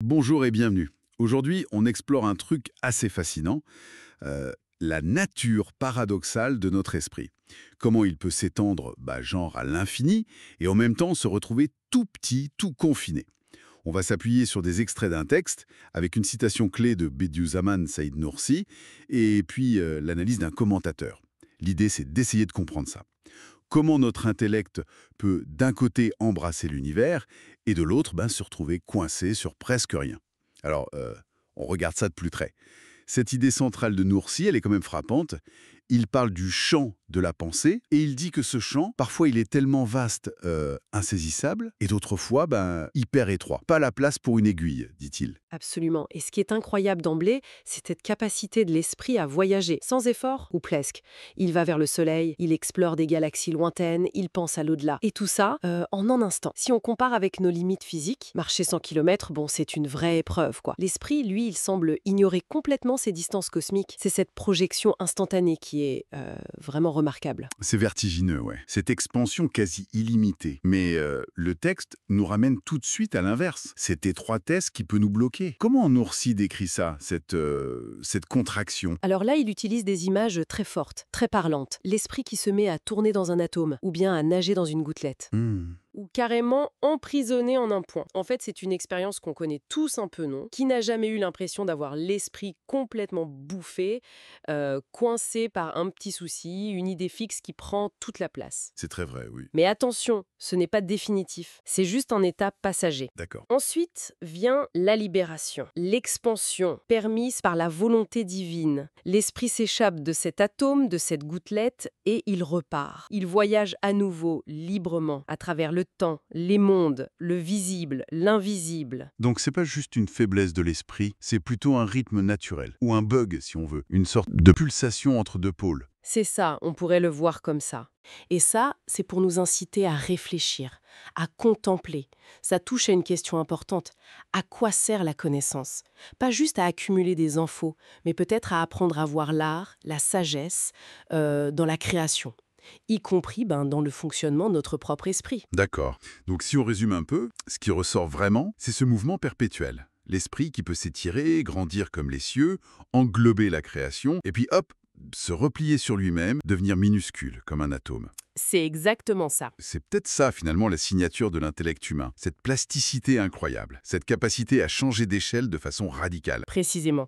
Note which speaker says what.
Speaker 1: Bonjour et bienvenue. Aujourd'hui, on explore un truc assez fascinant, la nature paradoxale de notre esprit. Comment il peut s'étendre, genre à l'infini, et en même temps se retrouver tout petit, tout confiné. On va s'appuyer sur des extraits d'un texte, avec une citation clé de Bediüzzaman Said Nursi, et puis l'analyse d'un commentateur. L'idée, c'est d'essayer de comprendre ça. Comment notre intellect peut d'un côté embrasser l'univers et de l'autre se retrouver coincé sur presque rien. Alors, on regarde ça de plus près. Cette idée centrale de Noursi, elle est quand même frappante. Il parle du champ de la pensée et il dit que ce champ, parfois il est tellement vaste, insaisissable, et d'autres fois, hyper étroit. Pas la place pour une aiguille, dit-il.
Speaker 2: Absolument. Et ce qui est incroyable d'emblée, c'est cette capacité de l'esprit à voyager, sans effort ou presque. Il va vers le soleil, il explore des galaxies lointaines, il pense à l'au-delà. Et tout ça en un instant. Si on compare avec nos limites physiques, marcher 100 km, bon, c'est une vraie épreuve, quoi. L'esprit, lui, il semble ignorer complètement ces distances cosmiques. C'est cette projection instantanée qui est vraiment remarquable.
Speaker 1: C'est vertigineux, ouais. Cette expansion quasi illimitée. Mais le texte nous ramène tout de suite à l'inverse. Cette étroitesse qui peut nous bloquer. Comment Noursi décrit ça, cette contraction?
Speaker 2: Alors là, il utilise des images très fortes, très parlantes. L'esprit qui se met à tourner dans un atome, ou bien à nager dans une gouttelette.
Speaker 1: Hmm.
Speaker 2: Ou carrément emprisonné en un point. En fait, c'est une expérience qu'on connaît tous un peu, non? Qui n'a jamais eu l'impression d'avoir l'esprit complètement bouffé, coincé par un petit souci, une idée fixe qui prend toute la place.
Speaker 1: C'est très vrai, oui.
Speaker 2: Mais attention, ce n'est pas définitif, c'est juste un état passager.
Speaker 1: D'accord.
Speaker 2: Ensuite vient la libération, l'expansion, permise par la volonté divine. L'esprit s'échappe de cet atome, de cette gouttelette, et il repart. Il voyage à nouveau, librement, à travers le temps, les mondes, le visible, l'invisible.
Speaker 1: Donc c'est pas juste une faiblesse de l'esprit, c'est plutôt un rythme naturel, ou un bug si on veut, une sorte de pulsation entre deux pôles.
Speaker 2: C'est ça, on pourrait le voir comme ça. Et ça, c'est pour nous inciter à réfléchir, à contempler. Ça touche à une question importante. À quoi sert la connaissance? Pas juste à accumuler des infos, mais peut-être à apprendre à voir l'art, la sagesse dans la création, y compris dans le fonctionnement de notre propre esprit.
Speaker 1: D'accord. Donc si on résume un peu, ce qui ressort vraiment, c'est ce mouvement perpétuel. L'esprit qui peut s'étirer, grandir comme les cieux, englober la création, et puis hop, se replier sur lui-même, devenir minuscule comme un atome.
Speaker 2: C'est exactement ça.
Speaker 1: C'est peut-être ça finalement la signature de l'intellect humain, cette plasticité incroyable, cette capacité à changer d'échelle de façon radicale.
Speaker 2: Précisément.